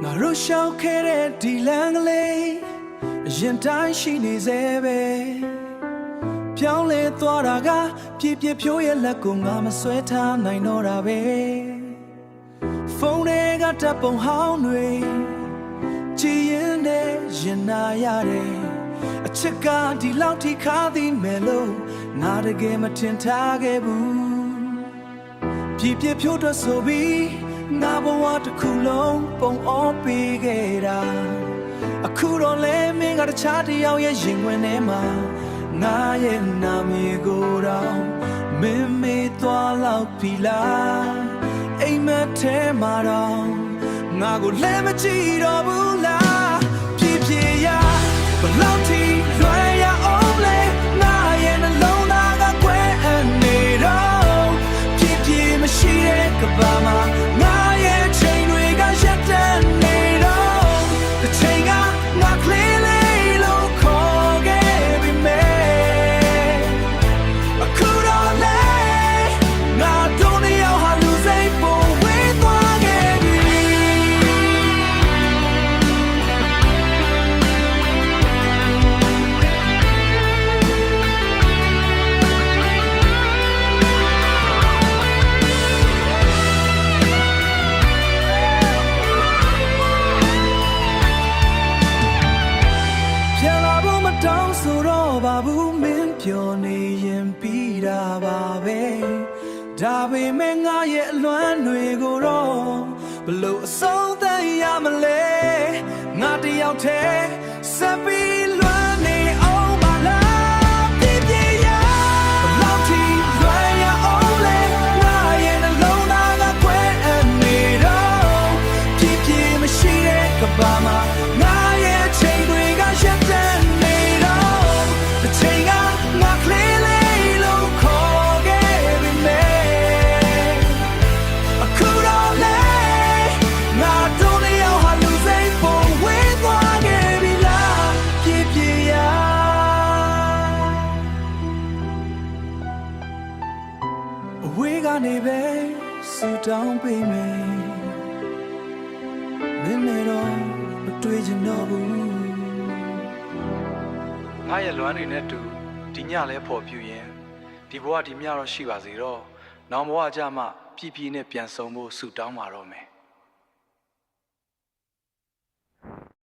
ငါတို့ရှောက်ခဲ့တဲ့ဒီလမ်းကလေးအရင်တိုင်းရှိနေစေပဲပြောင်းလဲသွားတာကပြည့်ပြည့်ဖြိုးရဲ့လက်ကိုငါမဆွဲထားနိုင်တော့တာပဲဖုန်းတွေကတပ်ပုံဟောင်းတွေကြည်ရင်နဲ့ရင်နာရတယ်အချစ်ကဒီလောက်ထိခါသည်မဲ့လို့ငါတကယ်မထင်ထားခဲ့ဘူးပြည့်ပြည့်ဖြိုးတော့ဆိုပြီးငါဘဝတစ်ခုလုံးပုံအောပေးခဲ့တာအခုတော့လဲမင်းကတခြားတစ်ယောက်ရဲ့ရင်ဝင်ထဲမှာငါရဲ့နာမည်ကိုတော့မင်းမေးသွားလောက်ပြီလားအိမ်မက်ထဲမှာတော့ငါကိုလဲမကြည့်တော့ဘူးလားပြည့်ပြည့်ရဘလောက်ထိလွယ်ရအောင်လဲငါရဲ့နှလုံးသားကကွဲနေတော့ပြည့်ပြည့်မရှိတဲ့ကဘာမှာငါရဲ့ချိန်တွေကရက်တန်နေတော့တစ်ချိန်ကငါကလေးလေးလို့ခေါ်ခဲ့ပြီမဲ့အခုတော့လဲငါတို့နေရောက်ဟာလူစိတ်ပုံဝေးသွားခဲ့ပြီတောင်းဆိုတော့ဘာဘူးမင်းပြောနေရင်ပြီးတာပါပဲဒါပေမဲ့ငါရဲ့အလွမ်းတွေကိုတော့ဘလို့အဆုံးသတ်ရမလဲငါတယောက်တည်းဆက်ပြီးလွမ်းနေအောင်မလားပြည့်ပြည့်ရဘလောက်ထိလွမ်းရအောင်လဲငါရဲ့နှလုံးသားကကွဲနေတော့ပြည့်ပြည့်မရှိတဲ့ကဘာမှာငါရဲ့ချိန်တွေကရက်တန်ဝေးကနေပဲဆူတောင်းပေးမယ်မင်းနဲ့တော့မတွေ့ချင်တော့ဘူးငါရဲ့လွမ်းတွေနဲ့တူဒီညလဲဖော်ပြရင်ဒီဘဝဒီညတော့ရှိပါစေတော့နောင်ဘဝကြမှာပြည့်ပြည့်နဲ့ပြန်ဆုံဖို့ဆူတောင်းပါတော့မယ်